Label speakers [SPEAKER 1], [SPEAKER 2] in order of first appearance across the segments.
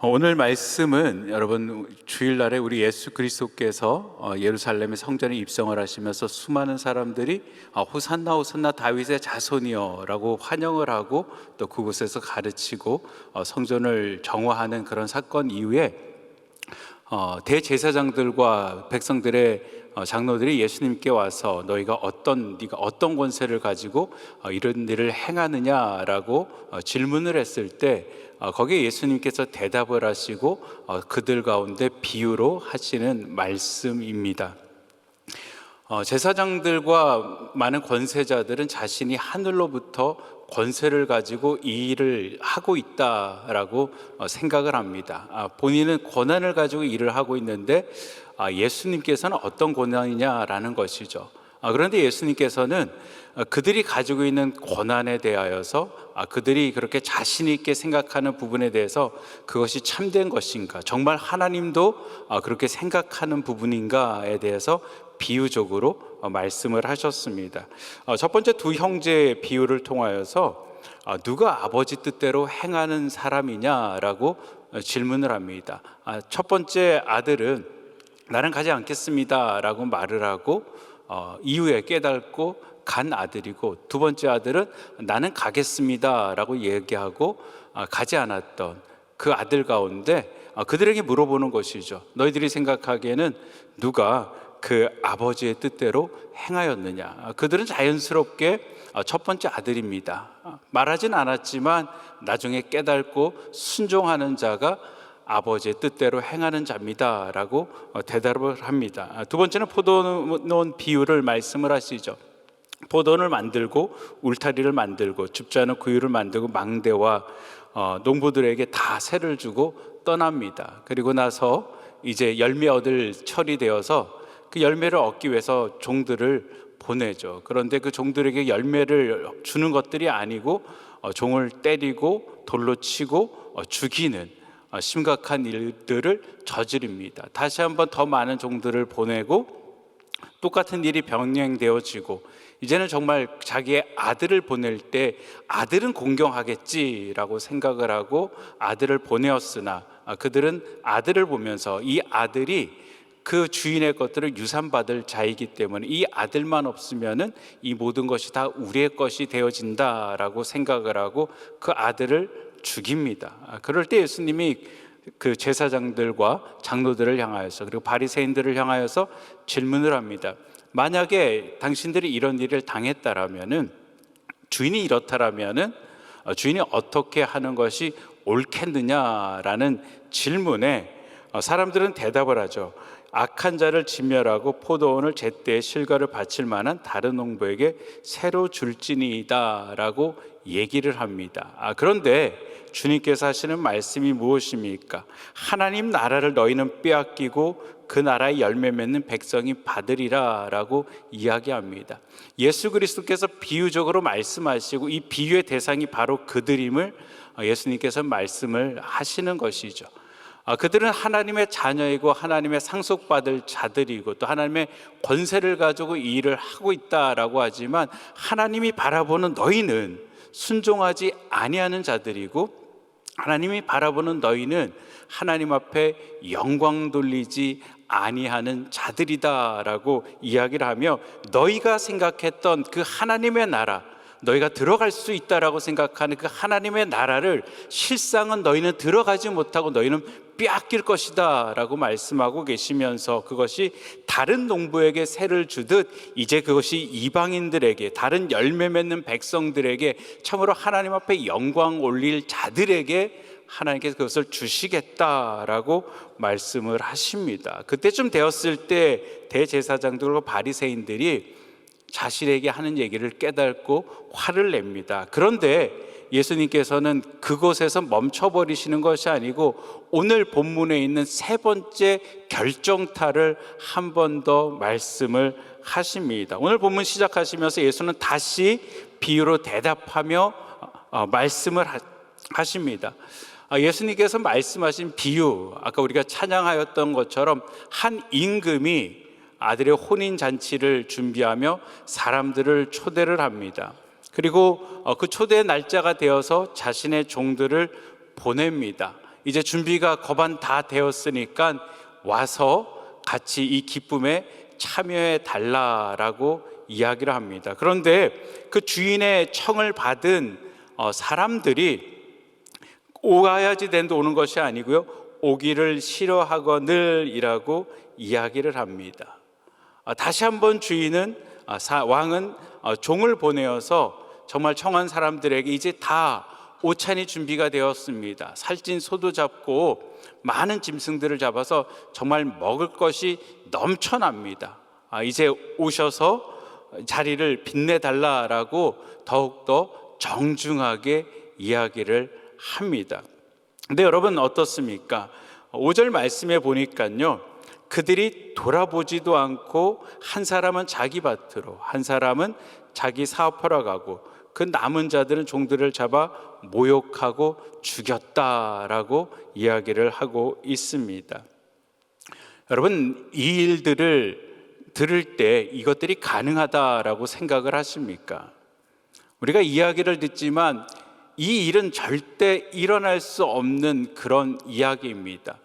[SPEAKER 1] 오늘 말씀은 여러분 주일날에 우리 예수 그리스도께서 예루살렘의 성전에 입성을 하시면서 수많은 사람들이 호산나 호산나 다윗의 자손이여 라고 환영을 하고 또 그곳에서 가르치고 성전을 정화하는 그런 사건 이후에 대제사장들과 백성들의 장로들이 예수님께 와서 네가 어떤 권세를 가지고 이런 일을 행하느냐라고 질문을 했을 때 거기에 예수님께서 대답을 하시고 그들 가운데 비유로 하시는 말씀입니다. 제사장들과 많은 권세자들은 자신이 하늘로부터 권세를 가지고 이 일을 하고 있다라고 생각을 합니다. 본인은 권한을 가지고 일을 하고 있는데 예수님께서는 어떤 권한이냐라는 것이죠. 그런데 예수님께서는 그들이 가지고 있는 권한에 대하여서 그들이 그렇게 자신 있게 생각하는 부분에 대해서 그것이 참된 것인가, 정말 하나님도 그렇게 생각하는 부분인가에 대해서 비유적으로 말씀을 하셨습니다. 첫 번째 두 형제의 비유를 통하여서 누가 아버지 뜻대로 행하는 사람이냐라고 질문을 합니다. 첫 번째 아들은 나는 가지 않겠습니다 라고 말을 하고 이후에 깨닫고 간 아들이고, 두 번째 아들은 나는 가겠습니다 라고 얘기하고 가지 않았던 그 아들 가운데 그들에게 물어보는 것이죠. 너희들이 생각하기에는 누가 그 아버지의 뜻대로 행하였느냐? 그들은 자연스럽게 첫 번째 아들입니다. 말하진 않았지만 나중에 깨닫고 순종하는 자가 아버지의 뜻대로 행하는 자입니다 라고 대답을 합니다. 두 번째는 포도원 비유를 말씀을 하시죠. 포도원을 만들고 울타리를 만들고 줍지 않은 구유를 만들고 망대와 농부들에게 다 세를 주고 떠납니다. 그리고 나서 이제 열매 얻을 철이 되어서 그 열매를 얻기 위해서 종들을 보내죠. 그런데 그 종들에게 열매를 주는 것들이 아니고 종을 때리고 돌로 치고 죽이는 심각한 일들을 저지릅니다. 다시 한번 더 많은 종들을 보내고 똑같은 일이 병행되어지고 이제는 정말 자기의 아들을 보낼 때 아들은 공경하겠지라고 생각을 하고 아들을 보내었으나 그들은 아들을 보면서 이 아들이 그 주인의 것들을 유산받을 자이기 때문에 이 아들만 없으면은 이 모든 것이 다 우리의 것이 되어진다라고 생각을 하고 그 아들을 죽입니다. 그럴 때 예수님이 그 제사장들과 장로들을 향하여서 그리고 바리새인들을 향하여서 질문을 합니다. 만약에 당신들이 이런 일을 당했다라면은, 주인이 이렇다라면은 주인이 어떻게 하는 것이 옳겠느냐라는 질문에 사람들은 대답을 하죠. 악한 자를 진멸하고 포도원을 제때에 실과를 바칠 만한 다른 농부에게 새로 줄지니이다 라고 얘기를 합니다. 그런데 주님께서 하시는 말씀이 무엇입니까? 하나님 나라를 너희는 빼앗기고 그 나라의 열매 맺는 백성이 받으리라 라고 이야기합니다. 예수 그리스도께서 비유적으로 말씀하시고 이 비유의 대상이 바로 그들임을 예수님께서 말씀을 하시는 것이죠. 그들은 하나님의 자녀이고 하나님의 상속받을 자들이고 또 하나님의 권세를 가지고 이 일을 하고 있다라고 하지만 하나님이 바라보는 너희는 순종하지 아니하는 자들이고 하나님이 바라보는 너희는 하나님 앞에 영광 돌리지 아니하는 자들이다라고 이야기를 하며 너희가 생각했던 그 하나님의 나라, 너희가 들어갈 수 있다라고 생각하는 그 하나님의 나라를 실상은 너희는 들어가지 못하고 너희는 빼앗길 것이다 라고 말씀하고 계시면서 그것이 다른 농부에게 세를 주듯 이제 그것이 이방인들에게, 다른 열매 맺는 백성들에게, 참으로 하나님 앞에 영광 올릴 자들에게 하나님께서 그것을 주시겠다라고 말씀을 하십니다. 그때쯤 되었을 때 대제사장들과 바리새인들이 자신에게 하는 얘기를 깨닫고 화를 냅니다. 그런데 예수님께서는 그곳에서 멈춰버리시는 것이 아니고 오늘 본문에 있는 세 번째 결정타를 한 번 더 말씀을 하십니다. 오늘 본문 시작하시면서 예수는 다시 비유로 대답하며 말씀을 하십니다. 예수님께서 말씀하신 비유, 아까 우리가 찬양하였던 것처럼 한 임금이 아들의 혼인잔치를 준비하며 사람들을 초대를 합니다. 그리고 그 초대의 날짜가 되어서 자신의 종들을 보냅니다. 이제 준비가 거반 다 되었으니까 와서 같이 이 기쁨에 참여해 달라라고 이야기를 합니다. 그런데 그 주인의 청을 받은 사람들이 오야지 되는데 오는 것이 아니고요, 오기를 싫어하거늘이라고 이야기를 합니다. 다시 한번 왕은 종을 보내어서 정말 청한 사람들에게 이제 다 오찬이 준비가 되었습니다. 살찐 소도 잡고 많은 짐승들을 잡아서 정말 먹을 것이 넘쳐납니다. 이제 오셔서 자리를 빛내달라라고 더욱더 정중하게 이야기를 합니다. 근데 여러분 어떻습니까? 5절 말씀에 보니까요, 그들이 돌아보지도 않고 한 사람은 자기 밭으로, 한 사람은 자기 사업하러 가고 그 남은 자들은 종들을 잡아 모욕하고 죽였다라고 이야기를 하고 있습니다. 여러분, 이 일들을 들을 때 이것들이 가능하다라고 생각을 하십니까? 우리가 이야기를 듣지만 이 일은 절대 일어날 수 없는 그런 이야기입니다.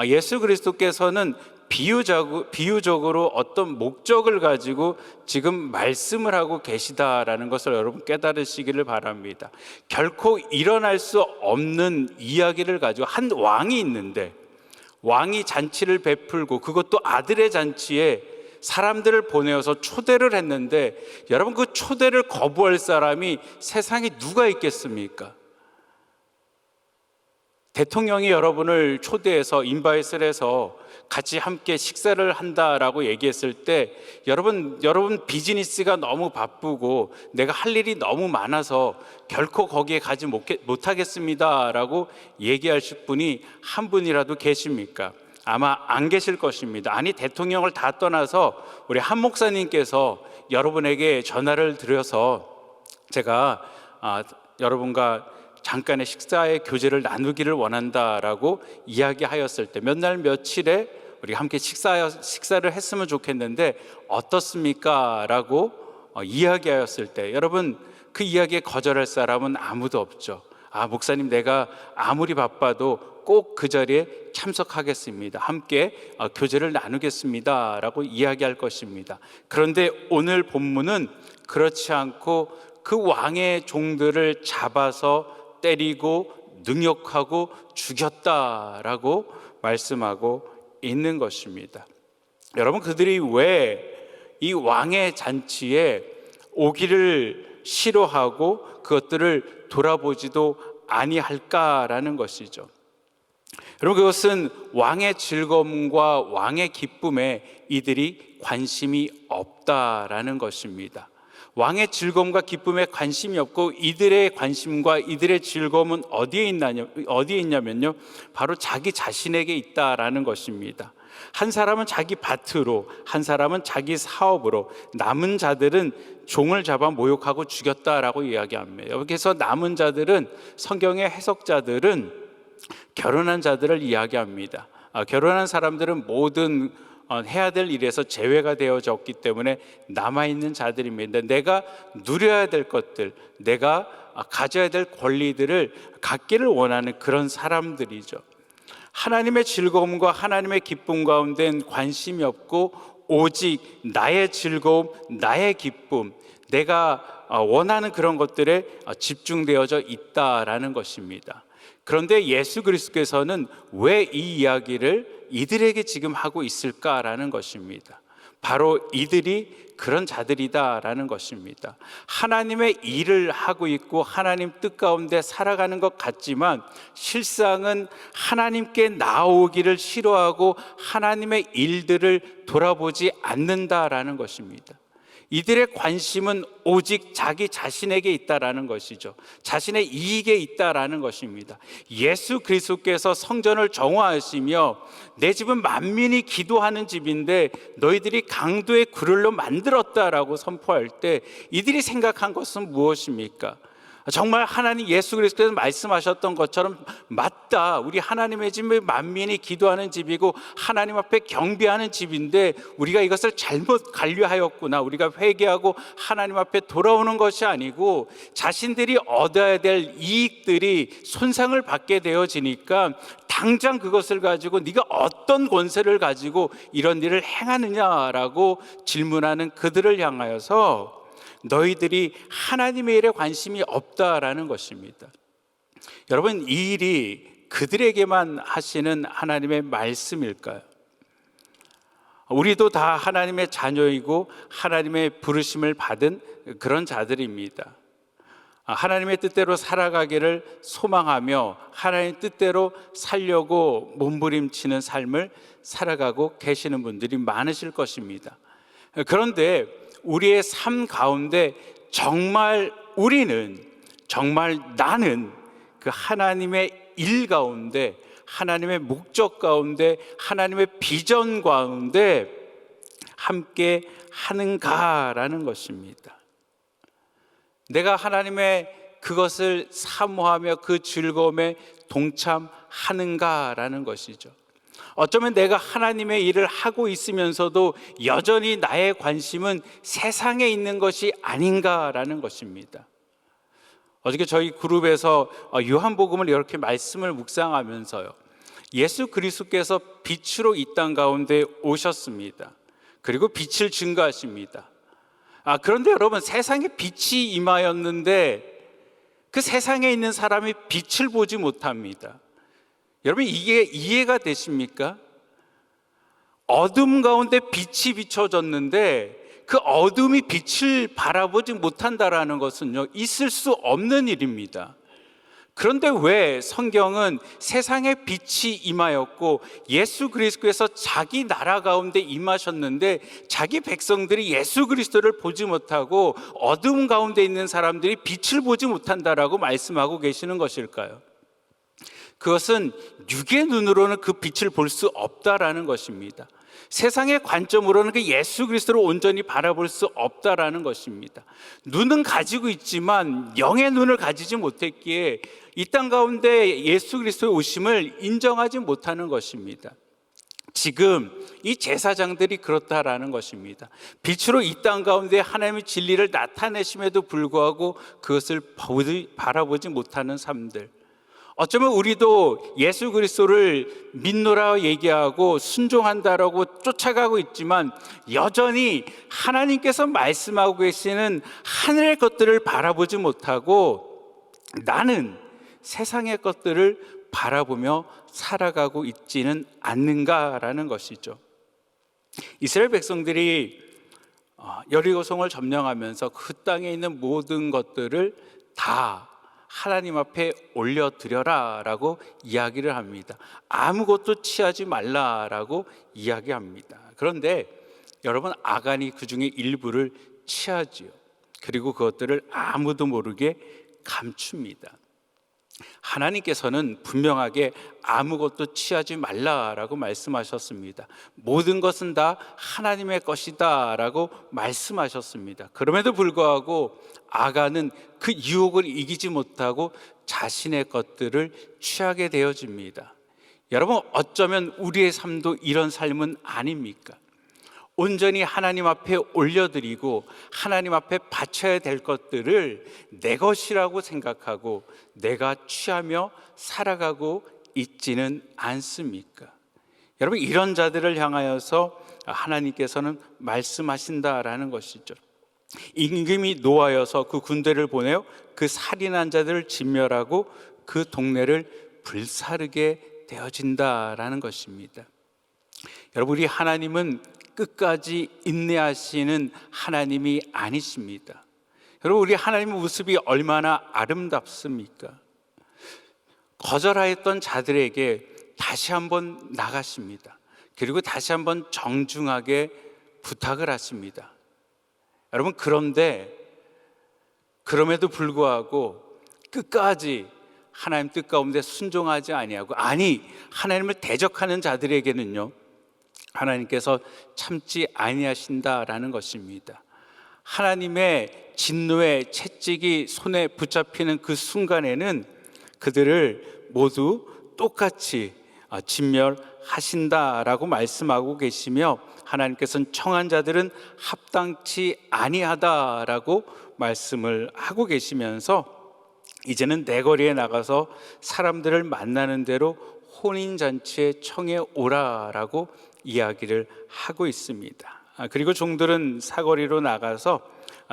[SPEAKER 1] 예수 그리스도께서는 비유적으로 어떤 목적을 가지고 지금 말씀을 하고 계시다라는 것을 여러분 깨달으시기를 바랍니다. 결코 일어날 수 없는 이야기를 가지고 한 왕이 있는데, 왕이 잔치를 베풀고 그것도 아들의 잔치에 사람들을 보내어서 초대를 했는데, 여러분 그 초대를 거부할 사람이 세상에 누가 있겠습니까? 대통령이 여러분을 초대해서 인바이트를 해서 같이 함께 식사를 한다라고 얘기했을 때 여러분 비즈니스가 너무 바쁘고 내가 할 일이 너무 많아서 결코 거기에 가지 못하겠습니다라고 얘기하실 분이 한 분이라도 계십니까? 아마 안 계실 것입니다. 아니, 대통령을 다 떠나서 우리 한 목사님께서 여러분에게 전화를 드려서 제가 여러분과 잠깐의 식사의 교제를 나누기를 원한다라고 이야기하였을 때, 몇 날 며칠에 우리 함께 식사를 했으면 좋겠는데 어떻습니까? 라고 이야기하였을 때, 여러분 그 이야기에 거절할 사람은 아무도 없죠. 목사님, 내가 아무리 바빠도 꼭 그 자리에 참석하겠습니다. 함께 교제를 나누겠습니다 라고 이야기할 것입니다. 그런데 오늘 본문은 그렇지 않고 그 왕의 종들을 잡아서 때리고 능욕하고 죽였다라고 말씀하고 있는 것입니다. 여러분, 그들이 왜 이 왕의 잔치에 오기를 싫어하고 그것들을 돌아보지도 아니할까라는 것이죠. 여러분, 그것은 왕의 즐거움과 왕의 기쁨에 이들이 관심이 없다라는 것입니다. 왕의 즐거움과 기쁨에 관심이 없고 이들의 관심과 이들의 즐거움은 어디에 있냐면요, 바로 자기 자신에게 있다라는 것입니다. 한 사람은 자기 밭으로, 한 사람은 자기 사업으로, 남은 자들은 종을 잡아 모욕하고 죽였다라고 이야기합니다. 여기서 남은 자들은, 성경의 해석자들은 결혼한 자들을 이야기합니다. 결혼한 사람들은 모든 해야 될 일에서 제외가 되어졌기 때문에 남아있는 자들입니다. 내가 누려야 될 것들, 내가 가져야 될 권리들을 갖기를 원하는 그런 사람들이죠. 하나님의 즐거움과 하나님의 기쁨 가운데는 관심이 없고 오직 나의 즐거움, 나의 기쁨, 내가 원하는 그런 것들에 집중되어져 있다라는 것입니다. 그런데 예수 그리스도께서는 왜 이 이야기를 이들에게 지금 하고 있을까라는 것입니다. 바로 이들이 그런 자들이다라는 것입니다. 하나님의 일을 하고 있고 하나님 뜻 가운데 살아가는 것 같지만 실상은 하나님께 나오기를 싫어하고 하나님의 일들을 돌아보지 않는다라는 것입니다. 이들의 관심은 오직 자기 자신에게 있다라는 것이죠. 자신의 이익에 있다라는 것입니다. 예수 그리스도께서 성전을 정화하시며 내 집은 만민이 기도하는 집인데 너희들이 강도의 그늘로 만들었다라고 선포할 때 이들이 생각한 것은 무엇입니까? 정말 하나님 예수 그리스도께서 말씀하셨던 것처럼 맞다. 우리 하나님의 집은 만민이 기도하는 집이고 하나님 앞에 경배하는 집인데 우리가 이것을 잘못 관리하였구나. 우리가 회개하고 하나님 앞에 돌아오는 것이 아니고 자신들이 얻어야 될 이익들이 손상을 받게 되어지니까 당장 그것을 가지고 네가 어떤 권세를 가지고 이런 일을 행하느냐라고 질문하는 그들을 향하여서 너희들이 하나님의 일에 관심이 없다라는 것입니다. 여러분, 이 일이 그들에게만 하시는 하나님의 말씀일까요? 우리도 다 하나님의 자녀이고 하나님의 부르심을 받은 그런 자들입니다. 하나님의 뜻대로 살아가기를 소망하며 하나님의 뜻대로 살려고 몸부림치는 삶을 살아가고 계시는 분들이 많으실 것입니다. 그런데 우리의 삶 가운데 정말 나는 그 하나님의 일 가운데, 하나님의 목적 가운데, 하나님의 비전 가운데 함께 하는가라는 것입니다. 내가 하나님의 그것을 사모하며 그 즐거움에 동참하는가라는 것이죠. 어쩌면 내가 하나님의 일을 하고 있으면서도 여전히 나의 관심은 세상에 있는 것이 아닌가라는 것입니다. 어저께 저희 그룹에서 요한복음을 이렇게 말씀을 묵상하면서요, 예수 그리스도께서 빛으로 이 땅 가운데 오셨습니다. 그리고 빛을 증거하십니다. 그런데 여러분, 세상에 빛이 임하였는데 그 세상에 있는 사람이 빛을 보지 못합니다. 여러분, 이게 이해가 되십니까? 어둠 가운데 빛이 비춰졌는데 그 어둠이 빛을 바라보지 못한다라는 것은요, 있을 수 없는 일입니다. 그런데 왜 성경은 세상에 빛이 임하였고 예수 그리스도께서 자기 나라 가운데 임하셨는데 자기 백성들이 예수 그리스도를 보지 못하고 어둠 가운데 있는 사람들이 빛을 보지 못한다라고 말씀하고 계시는 것일까요? 그것은 육의 눈으로는 그 빛을 볼 수 없다라는 것입니다. 세상의 관점으로는 그 예수 그리스도를 온전히 바라볼 수 없다라는 것입니다. 눈은 가지고 있지만 영의 눈을 가지지 못했기에 이 땅 가운데 예수 그리스도의 오심을 인정하지 못하는 것입니다. 지금 이 제사장들이 그렇다라는 것입니다. 빛으로 이 땅 가운데 하나님의 진리를 나타내심에도 불구하고 그것을 바라보지 못하는 삶들. 어쩌면 우리도 예수 그리스도를 믿노라 얘기하고 순종한다라고 쫓아가고 있지만 여전히 하나님께서 말씀하고 계시는 하늘의 것들을 바라보지 못하고 나는 세상의 것들을 바라보며 살아가고 있지는 않는가라는 것이죠. 이스라엘 백성들이 여리고성을 점령하면서 그 땅에 있는 모든 것들을 다 하나님 앞에 올려드려라 라고 이야기를 합니다. 아무것도 취하지 말라라고 이야기합니다. 그런데 여러분, 아간이 그 중에 일부를 취하지요. 그리고 그것들을 아무도 모르게 감춥니다. 하나님께서는 분명하게 아무것도 취하지 말라라고 말씀하셨습니다. 모든 것은 다 하나님의 것이다 라고 말씀하셨습니다. 그럼에도 불구하고 아간은 그 유혹을 이기지 못하고 자신의 것들을 취하게 되어집니다. 여러분, 어쩌면 우리의 삶도 이런 삶은 아닙니까? 온전히 하나님 앞에 올려드리고 하나님 앞에 바쳐야 될 것들을 내 것이라고 생각하고 내가 취하며 살아가고 있지는 않습니까? 여러분, 이런 자들을 향하여서 하나님께서는 말씀하신다라는 것이죠. 임금이 노하여서 그 군대를 보내어 그 살인한 자들을 진멸하고 그 동네를 불사르게 되어진다라는 것입니다. 여러분, 우리 하나님은 끝까지 인내하시는 하나님이 아니십니다. 여러분, 우리 하나님의 모습이 얼마나 아름답습니까? 거절하였던 자들에게 다시 한번 나가십니다. 그리고 다시 한번 정중하게 부탁을 하십니다. 여러분, 그런데 그럼에도 불구하고 끝까지 하나님 뜻 가운데 순종하지 아니하고 하나님을 대적하는 자들에게는요, 하나님께서 참지 아니하신다라는 것입니다. 하나님의 진노의 채찍이 손에 붙잡히는 그 순간에는 그들을 모두 똑같이 진멸하신다라고 말씀하고 계시며, 하나님께서는 청한 자들은 합당치 아니하다라고 말씀을 하고 계시면서 이제는 내거리에 나가서 사람들을 만나는 대로 혼인잔치에 청해 오라라고 이야기를 하고 있습니다. 그리고 종들은 사거리로 나가서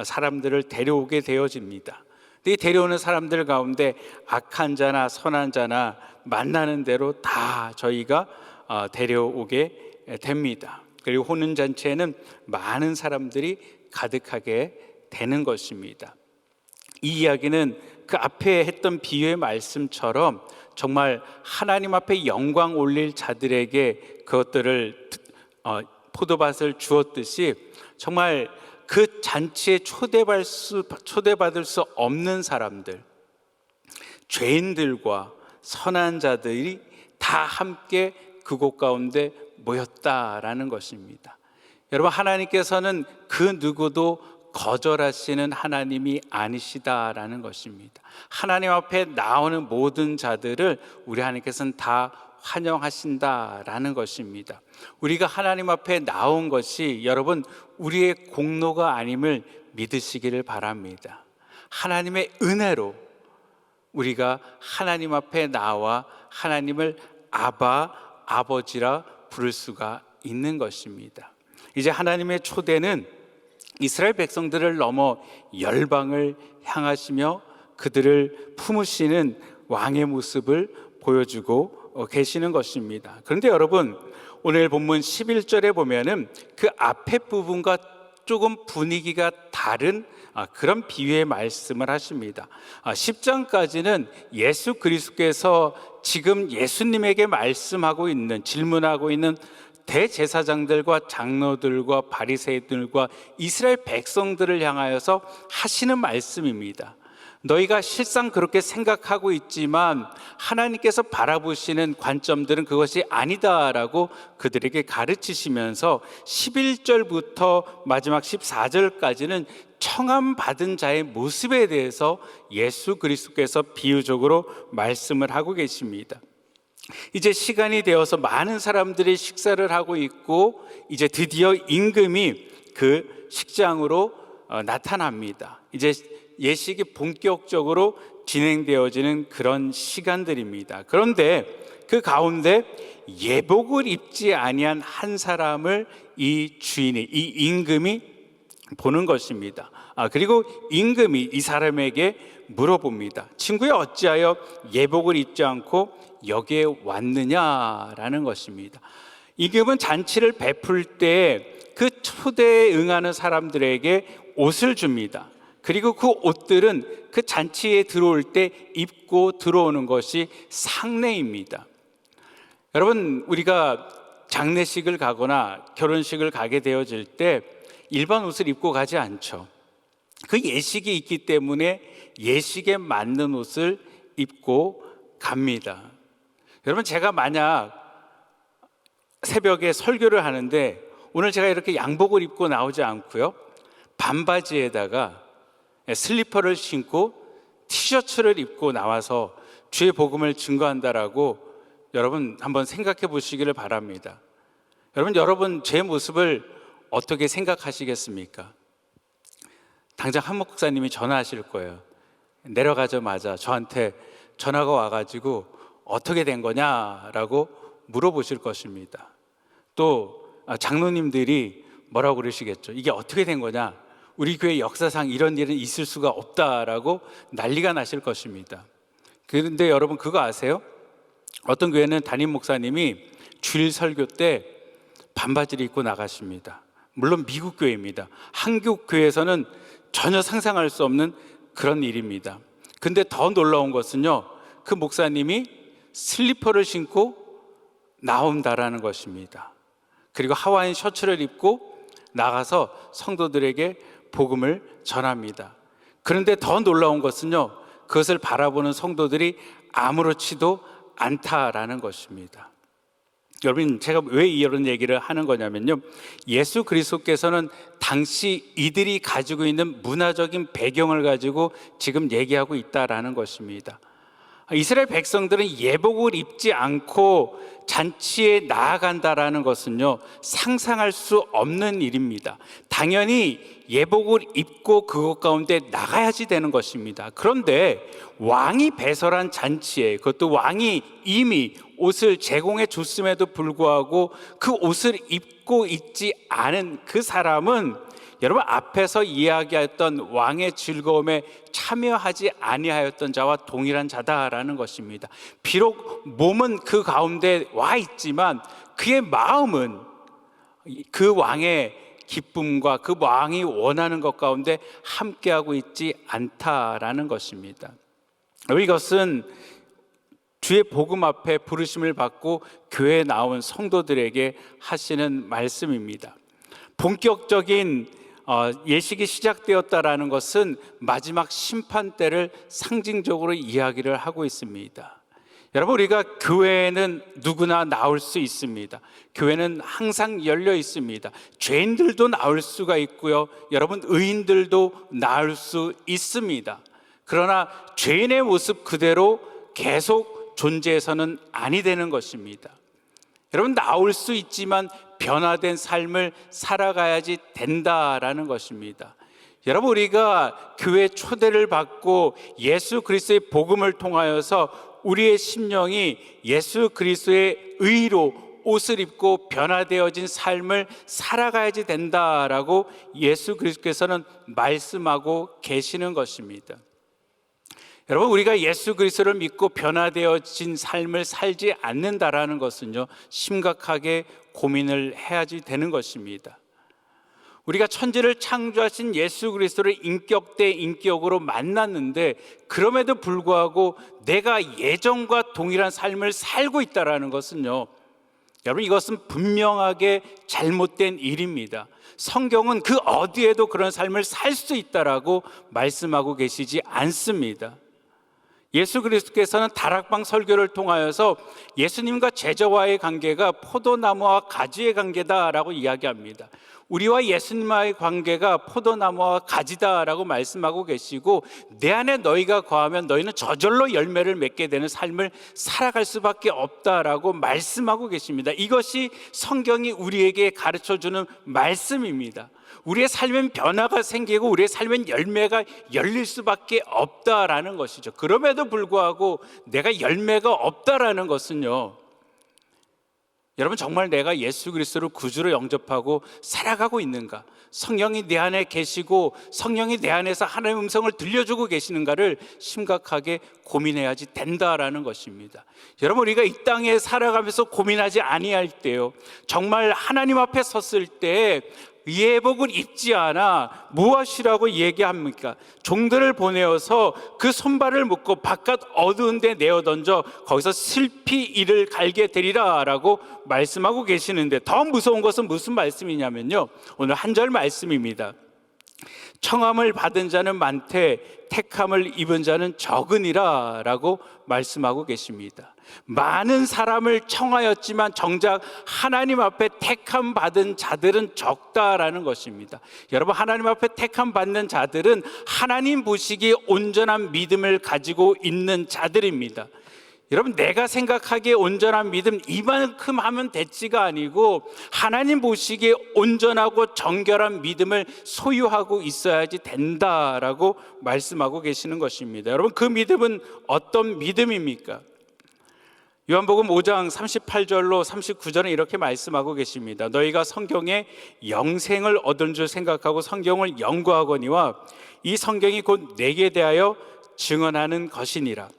[SPEAKER 1] 사람들을 데려오게 되어집니다. 이 데려오는 사람들 가운데 악한 자나 선한 자나 만나는 대로 다 저희가 데려오게 됩니다. 그리고 혼인잔치에는 많은 사람들이 가득하게 되는 것입니다. 이 이야기는 그 앞에 했던 비유의 말씀처럼 정말 하나님 앞에 영광 올릴 자들에게 그것들을 포도밭을 주었듯이 정말 그 잔치에 초대받을 수 없는 사람들, 죄인들과 선한 자들이 다 함께 그곳 가운데 모였다라는 것입니다. 여러분, 하나님께서는 그 누구도 거절하시는 하나님이 아니시다라는 것입니다. 하나님 앞에 나오는 모든 자들을 우리 하나님께서는 다 환영하신다라는 것입니다. 우리가 하나님 앞에 나온 것이 여러분 우리의 공로가 아님을 믿으시기를 바랍니다. 하나님의 은혜로 우리가 하나님 앞에 나와 하나님을 아바, 아버지라 부를 수가 있는 것입니다. 이제 하나님의 초대는 이스라엘 백성들을 넘어 열방을 향하시며 그들을 품으시는 왕의 모습을 보여주고 계시는 것입니다. 그런데 여러분, 오늘 본문 11절에 보면은 그 앞에 부분과 조금 분위기가 다른 그런 비유의 말씀을 하십니다. 10장까지는 예수 그리스도께서 지금 예수님에게 말씀하고 있는, 질문하고 있는 대제사장들과 장로들과 바리새인들과 이스라엘 백성들을 향하여서 하시는 말씀입니다. 너희가 실상 그렇게 생각하고 있지만 하나님께서 바라보시는 관점들은 그것이 아니다라고 그들에게 가르치시면서 11절부터 마지막 14절까지는 청함받은 자의 모습에 대해서 예수 그리스도께서 비유적으로 말씀을 하고 계십니다. 이제 시간이 되어서 많은 사람들이 식사를 하고 있고 이제 드디어 임금이 그 식장으로 나타납니다. 이제 예식이 본격적으로 진행되어지는 그런 시간들입니다. 그런데 그 가운데 예복을 입지 아니한 한 사람을 이 주인이, 이 임금이 보는 것입니다. 그리고 임금이 이 사람에게 물어봅니다. 친구야, 어찌하여 예복을 입지 않고 여기에 왔느냐라는 것입니다. 임금은 잔치를 베풀 때 그 초대에 응하는 사람들에게 옷을 줍니다. 그리고 그 옷들은 그 잔치에 들어올 때 입고 들어오는 것이 상례입니다. 여러분, 우리가 장례식을 가거나 결혼식을 가게 되어질 때 일반 옷을 입고 가지 않죠. 그 예식이 있기 때문에 예식에 맞는 옷을 입고 갑니다. 여러분, 제가 만약 새벽에 설교를 하는데 오늘 제가 이렇게 양복을 입고 나오지 않고요, 반바지에다가 슬리퍼를 신고 티셔츠를 입고 나와서 주의 복음을 증거한다라고 여러분 한번 생각해 보시기를 바랍니다. 여러분 제 모습을 어떻게 생각하시겠습니까? 당장 한 목사님이 전화하실 거예요. 내려가자마자 저한테 전화가 와가지고 어떻게 된 거냐라고 물어보실 것입니다. 또 장로님들이 뭐라고 그러시겠죠. 이게 어떻게 된 거냐, 우리 교회 역사상 이런 일은 있을 수가 없다라고 난리가 나실 것입니다. 그런데 여러분 그거 아세요? 어떤 교회는 담임 목사님이 주일 설교 때 반바지를 입고 나가십니다. 물론 미국 교회입니다. 한국 교회에서는 전혀 상상할 수 없는 그런 일입니다. 근데 더 놀라운 것은요, 그 목사님이 슬리퍼를 신고 나온다라는 것입니다. 그리고 하와이안 셔츠를 입고 나가서 성도들에게 복음을 전합니다. 그런데 더 놀라운 것은요, 그것을 바라보는 성도들이 아무렇지도 않다라는 것입니다. 여러분, 제가 왜 이런 얘기를 하는 거냐면요, 예수 그리스도께서는 당시 이들이 가지고 있는 문화적인 배경을 가지고 지금 얘기하고 있다라는 것입니다. 이스라엘 백성들은 예복을 입지 않고 잔치에 나아간다라는 것은요, 상상할 수 없는 일입니다. 당연히 예복을 입고 그것 가운데 나가야지 되는 것입니다. 그런데 왕이 배설한 잔치에, 그것도 왕이 이미 옷을 제공해 줬음에도 불구하고 그 옷을 입고 있지 않은 그 사람은, 여러분, 앞에서 이야기했던 왕의 즐거움에 참여하지 아니하였던 자와 동일한 자다라는 것입니다. 비록 몸은 그 가운데 와 있지만 그의 마음은 그 왕의 기쁨과 그 왕이 원하는 것 가운데 함께하고 있지 않다라는 것입니다. 이것은 주의 복음 앞에 부르심을 받고 교회에 나온 성도들에게 하시는 말씀입니다. 본격적인 예식이 시작되었다라는 것은 마지막 심판 때를 상징적으로 이야기를 하고 있습니다. 여러분, 우리가 교회에는 누구나 나올 수 있습니다. 교회는 항상 열려 있습니다. 죄인들도 나올 수가 있고요, 여러분, 의인들도 나올 수 있습니다. 그러나 죄인의 모습 그대로 계속 존재해서는 아니 되는 것입니다. 여러분, 나올 수 있지만 변화된 삶을 살아가야지 된다라는 것입니다. 여러분, 우리가 교회 초대를 받고 예수 그리스도의 복음을 통하여서 우리의 심령이 예수 그리스도의 의로 옷을 입고 변화되어진 삶을 살아가야지 된다라고 예수 그리스도께서는 말씀하고 계시는 것입니다. 여러분, 우리가 예수 그리스도를 믿고 변화되어진 삶을 살지 않는다라는 것은요, 심각하게 고민을 해야지 되는 것입니다. 우리가 천지를 창조하신 예수 그리스도를 인격 대 인격으로 만났는데, 그럼에도 불구하고 내가 예전과 동일한 삶을 살고 있다는 것은요, 여러분, 이것은 분명하게 잘못된 일입니다. 성경은 그 어디에도 그런 삶을 살 수 있다라고 말씀하고 계시지 않습니다. 예수 그리스도께서는 다락방 설교를 통하여서 예수님과 제자와의 관계가 포도나무와 가지의 관계다라고 이야기합니다. 우리와 예수님과의 관계가 포도나무와 가지다라고 말씀하고 계시고, 내 안에 너희가 거하면 너희는 저절로 열매를 맺게 되는 삶을 살아갈 수밖에 없다라고 말씀하고 계십니다. 이것이 성경이 우리에게 가르쳐주는 말씀입니다. 우리의 삶엔 변화가 생기고 우리의 삶엔 열매가 열릴 수밖에 없다라는 것이죠. 그럼에도 불구하고 내가 열매가 없다라는 것은요, 여러분, 정말 내가 예수 그리스도를 구주로 영접하고 살아가고 있는가? 성령이 내 안에 계시고 성령이 내 안에서 하나님의 음성을 들려주고 계시는가를 심각하게 고민해야지 된다라는 것입니다. 여러분, 우리가 이 땅에 살아가면서 고민하지 아니할 때요, 정말 하나님 앞에 섰을 때 예복을 입지 않아 무엇이라고 얘기합니까? 종들을 보내어서 그 손발을 묶고 바깥 어두운 데 내어 던져 거기서 슬피 이를 갈게 되리라 라고 말씀하고 계시는데, 더 무서운 것은 무슨 말씀이냐면요, 오늘 한 절 말씀입니다. 청함을 받은 자는 많되 택함을 입은 자는 적으니라 라고 말씀하고 계십니다. 많은 사람을 청하였지만 정작 하나님 앞에 택함 받은 자들은 적다라는 것입니다. 여러분, 하나님 앞에 택함 받는 자들은 하나님 보시기에 온전한 믿음을 가지고 있는 자들입니다. 여러분, 내가 생각하기에 온전한 믿음 이만큼 하면 됐지가 아니고 하나님 보시기에 온전하고 정결한 믿음을 소유하고 있어야지 된다라고 말씀하고 계시는 것입니다. 여러분, 그 믿음은 어떤 믿음입니까? 요한복음 5장 38절로 39절은 이렇게 말씀하고 계십니다. 너희가 성경에 영생을 얻은 줄 생각하고 성경을 연구하거니와 이 성경이 곧 내게 대하여 증언하는 것이니라.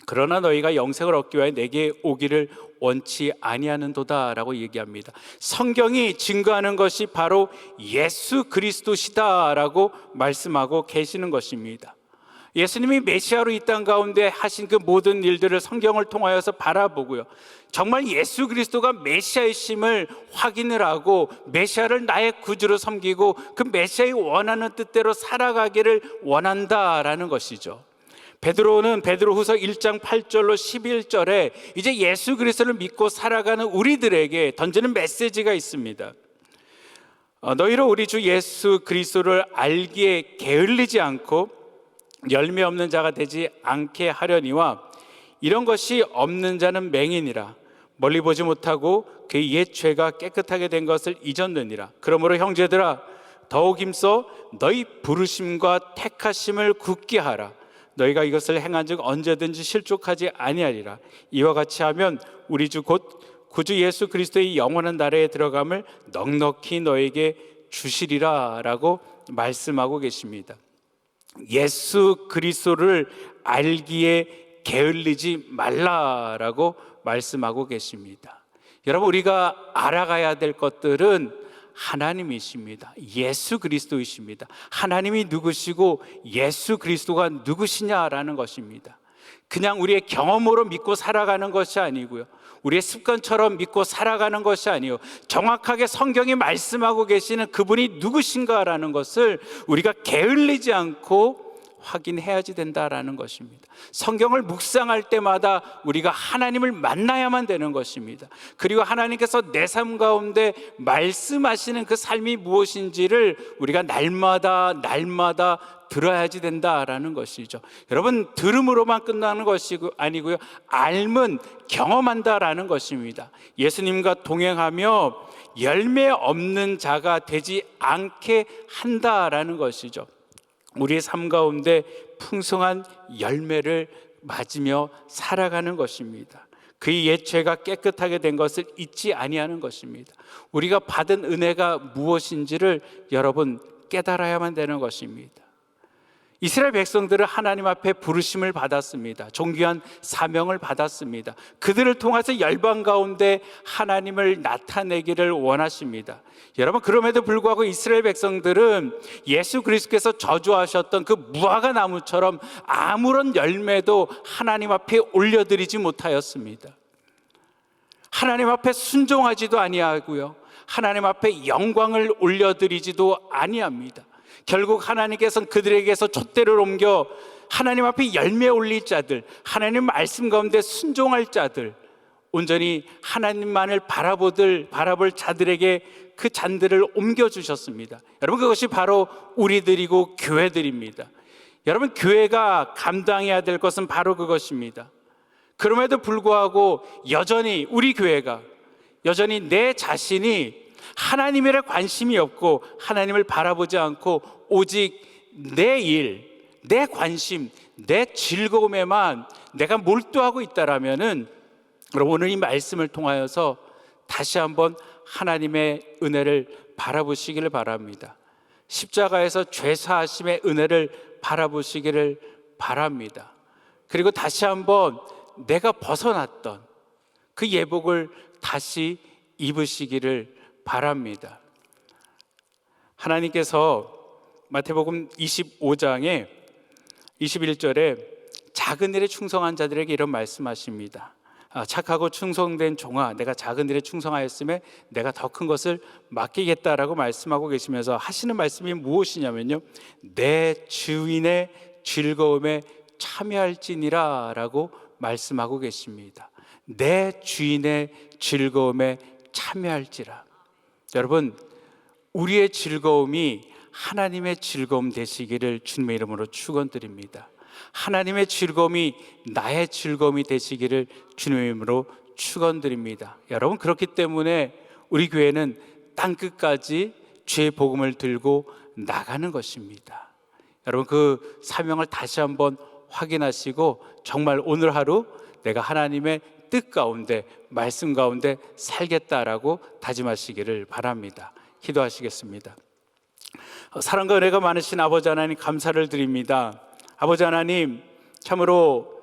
[SPEAKER 1] 그러나 너희가 영생을 얻기 위하여 내게 오기를 원치 아니하는도다라고 얘기합니다. 성경이 증거하는 것이 바로 예수 그리스도시다라고 말씀하고 계시는 것입니다. 예수님이 메시아로 이 땅 가운데 하신 그 모든 일들을 성경을 통하여서 바라보고요, 정말 예수 그리스도가 메시아이심을 확인을 하고 메시아를 나의 구주로 섬기고 그 메시아의 원하는 뜻대로 살아가기를 원한다라는 것이죠. 베드로는 베드로후서 1장 8절로 11절에 이제 예수 그리스도를 믿고 살아가는 우리들에게 던지는 메시지가 있습니다. 너희로 우리 주 예수 그리스도를 알기에 게을리지 않고 열매 없는 자가 되지 않게 하려니와 이런 것이 없는 자는 맹인이라 멀리 보지 못하고 그의 옛 죄가 깨끗하게 된 것을 잊었느니라. 그러므로 형제들아 더욱 힘써 너희 부르심과 택하심을 굳게 하라. 너희가 이것을 행한즉 언제든지 실족하지 아니하리라. 이와 같이 하면 우리 주 곧 구주 예수 그리스도의 영원한 나라에 들어감을 넉넉히 너에게 주시리라 라고 말씀하고 계십니다. 예수 그리스도를 알기에 게을리지 말라라고 말씀하고 계십니다. 여러분, 우리가 알아가야 될 것들은 하나님이십니다. 예수 그리스도이십니다. 하나님이 누구시고 예수 그리스도가 누구시냐라는 것입니다. 그냥 우리의 경험으로 믿고 살아가는 것이 아니고요, 우리의 습관처럼 믿고 살아가는 것이 아니요, 정확하게 성경이 말씀하고 계시는 그분이 누구신가라는 것을 우리가 게을리지 않고 확인해야지 된다라는 것입니다. 성경을 묵상할 때마다 우리가 하나님을 만나야만 되는 것입니다. 그리고 하나님께서 내 삶 가운데 말씀하시는 그 삶이 무엇인지를 우리가 날마다 들어야지 된다라는 것이죠. 여러분, 들음으로만 끝나는 것이 아니고요, 알면 경험한다라는 것입니다. 예수님과 동행하며 열매 없는 자가 되지 않게 한다라는 것이죠. 우리의 삶 가운데 풍성한 열매를 맞으며 살아가는 것입니다. 그의 옛 죄가 깨끗하게 된 것을 잊지 아니하는 것입니다. 우리가 받은 은혜가 무엇인지를 여러분 깨달아야만 되는 것입니다. 이스라엘 백성들은 하나님 앞에 부르심을 받았습니다. 존귀한 사명을 받았습니다. 그들을 통해서 열방 가운데 하나님을 나타내기를 원하십니다. 여러분, 그럼에도 불구하고 이스라엘 백성들은 예수 그리스도께서 저주하셨던 그 무화과 나무처럼 아무런 열매도 하나님 앞에 올려드리지 못하였습니다. 하나님 앞에 순종하지도 아니하고요, 하나님 앞에 영광을 올려드리지도 아니합니다. 결국 하나님께서는 그들에게서 촛대를 옮겨 하나님 앞에 열매 올릴 자들, 하나님 말씀 가운데 순종할 자들, 온전히 하나님만을 바라볼 자들에게 그 잔들을 옮겨주셨습니다. 여러분, 그것이 바로 우리들이고 교회들입니다. 여러분, 교회가 감당해야 될 것은 바로 그것입니다. 그럼에도 불구하고 여전히 우리 교회가 여전히 내 자신이 하나님에 관심이 없고 하나님을 바라보지 않고 오직 내 일, 내 관심, 내 즐거움에만 내가 몰두하고 있다라면은 오늘 이 말씀을 통하여서 다시 한번 하나님의 은혜를 바라보시기를 바랍니다. 십자가에서 죄사하심의 은혜를 바라보시기를 바랍니다. 그리고 다시 한번 내가 벗어났던 그 예복을 다시 입으시기를 바랍니다. 하나님께서 마태복음 25장에 21절에 작은 일에 충성한 자들에게 이런 말씀하십니다. 착하고 충성된 종아, 내가 작은 일에 충성하였음에 내가 더 큰 것을 맡기겠다라고 말씀하고 계시면서 하시는 말씀이 무엇이냐면요, 내 주인의 즐거움에 참여할지니라 라고 말씀하고 계십니다. 내 주인의 즐거움에 참여할지라. 여러분, 우리의 즐거움이 하나님의 즐거움 되시기를 주님의 이름으로 축원드립니다. 하나님의 즐거움이 나의 즐거움이 되시기를 주님의 이름으로 축원드립니다. 여러분, 그렇기 때문에 우리 교회는 땅끝까지 주의 복음을 들고 나가는 것입니다. 여러분, 그 사명을 다시 한번 확인하시고 정말 오늘 하루 내가 하나님의 뜻 가운데, 말씀 가운데 살겠다라고 다짐하시기를 바랍니다. 기도하시겠습니다. 사랑과 은혜가 많으신 아버지 하나님, 감사를 드립니다. 아버지 하나님, 참으로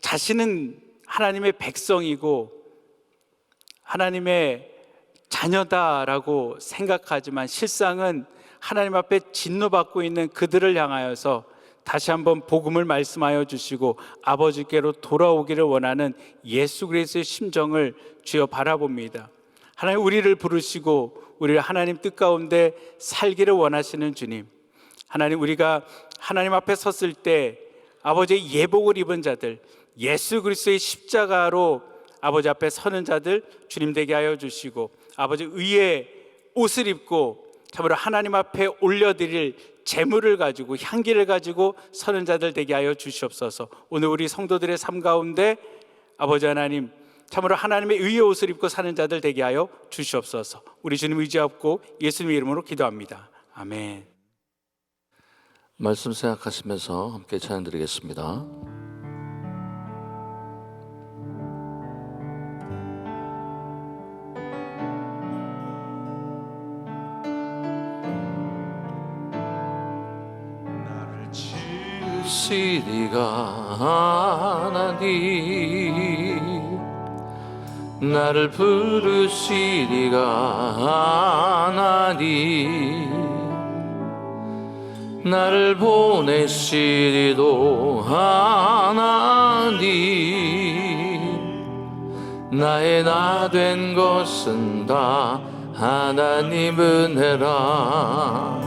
[SPEAKER 1] 자신은 하나님의 백성이고 하나님의 자녀다라고 생각하지만 실상은 하나님 앞에 진노받고 있는 그들을 향하여서 다시 한번 복음을 말씀하여 주시고 아버지께로 돌아오기를 원하는 예수 그리스도의 심정을 주여 바라봅니다. 하나님, 우리를 부르시고 우리를 하나님 뜻 가운데 살기를 원하시는 주님, 하나님, 우리가 하나님 앞에 섰을 때 아버지의 예복을 입은 자들, 예수 그리스도의 십자가로 아버지 앞에 서는 자들 주님 되게 하여 주시고, 아버지 의의 옷을 입고 참으로 하나님 앞에 올려드릴 재물을 가지고 향기를 가지고 서는 자들 되게 하여 주시옵소서. 오늘 우리 성도들의 삶 가운데 아버지 하나님 참으로 하나님의 의의 옷을 입고 사는 자들 되게 하여 주시옵소서. 우리 주님 의지하고 예수님의 이름으로 기도합니다. 아멘.
[SPEAKER 2] 말씀 생각하시면서 함께 찬양 드리겠습니다. 시리가 하나님, 나를 부르시리가 하나님, 나를 보내시리도 하나님, 나의 나 된 것은 다 하나님 은혜라.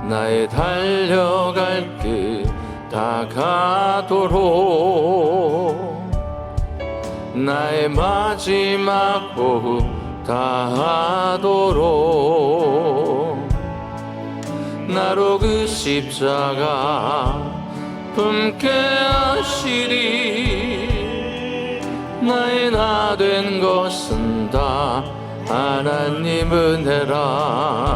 [SPEAKER 2] 나의 달려갈 길 다가도록, 나의 마지막 호흡 다하도록, 나로 그 십자가 품게 하시리. 나의 나 된 것은 다 하나님 은혜라.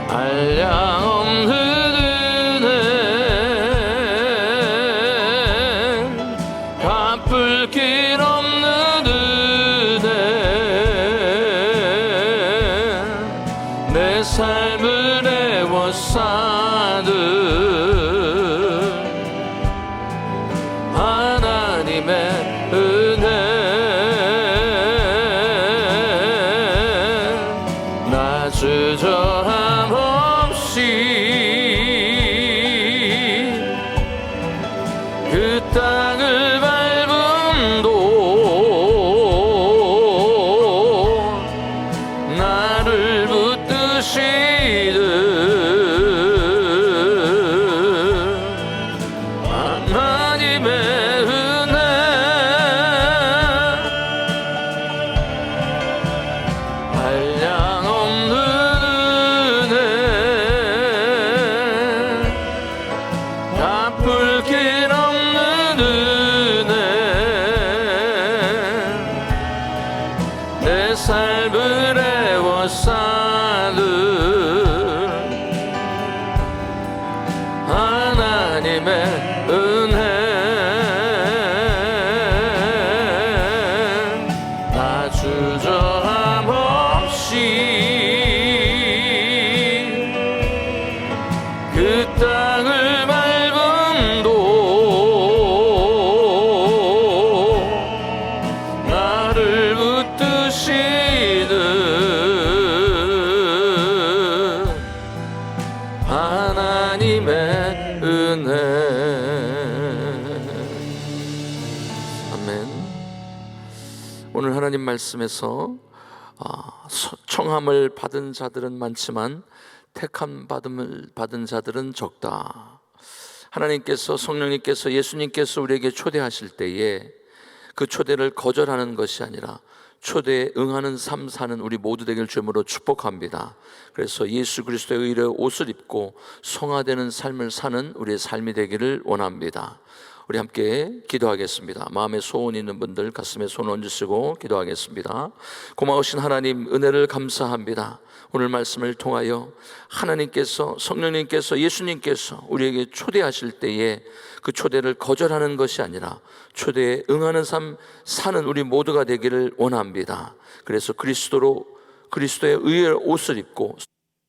[SPEAKER 2] 한량 없는 은혜, 갚을 길 없는 은혜, 내 삶을 애워싸는 하나님의 은혜, 나 주저함 그 땅을 밟음도 나를 붙드시듯 하나님의 은혜, 한량 없는 은혜, 갚을 길 없는 은혜, 내 삶을 애워싸는 하나님의 은혜, 나 주저함 없이 그 땅을 밟음도 나를 붙드시는 하나님의 은혜. 아멘. 오늘 하나님 말씀에서 청함을 받은 자들은 많지만 택함 받은 자들은 적다. 하나님께서, 성령님께서, 예수님께서 우리에게 초대하실 때에 그 초대를 거절하는 것이 아니라 초대에 응하는 삶 사는 우리 모두 되길 주님으로 축복합니다. 그래서 예수 그리스도의 의의 옷을 입고 성화되는 삶을 사는 우리의 삶이 되기를 원합니다. 우리 함께 기도하겠습니다. 마음에 소원 있는 분들 가슴에 손 얹으시고 기도하겠습니다. 고마우신 하나님, 은혜를 감사합니다. 오늘 말씀을 통하여 하나님께서, 성령님께서, 예수님께서 우리에게 초대하실 때에 그 초대를 거절하는 것이 아니라 초대에 응하는 삶 사는 우리 모두가 되기를 원합니다. 그래서 그리스도의 의의 옷을 입고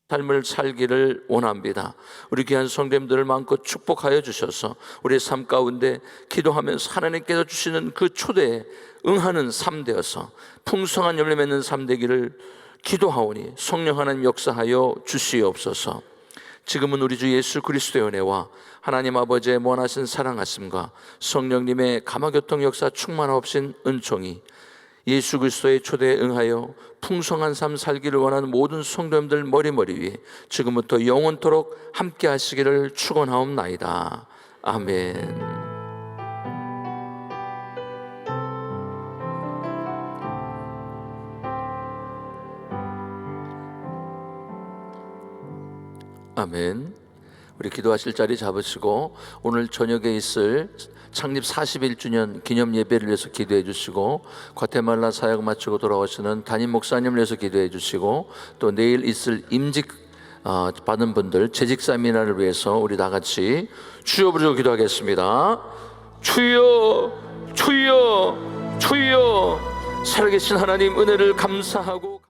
[SPEAKER 2] 삶을 살기를 원합니다. 우리 귀한 성도님들을 마음껏 축복하여 주셔서 우리의 삶 가운데 기도하면서 하나님께서 주시는 그 초대에 응하는 삶 되어서 풍성한 열매 맺는 삶 되기를 기도하오니 성령 하나님 역사하여 주시옵소서. 지금은 우리 주 예수 그리스도의 은혜와 하나님 아버지의 무한하신 사랑하심과 성령님의 감화교통 역사 충만하옵신 은총이 예수 그리스도의 초대에 응하여 풍성한 삶 살기를 원하는 모든 성도님들 머리 위에 지금부터 영원토록 함께 하시기를 축원하옵나이다. 아멘. 아멘. 우리 기도하실 자리 잡으시고 오늘 저녁에 있을 창립 41주년 기념 예배를 위해서 기도해 주시고, 과테말라 사역 마치고 돌아오시는 담임 목사님을 위해서 기도해 주시고, 또 내일 있을 임직 받은 분들 재직 세미나를 위해서 우리 다 같이 주여 부르고 기도하겠습니다. 주여, 주여, 주여. 살아계신 하나님 은혜를 감사하고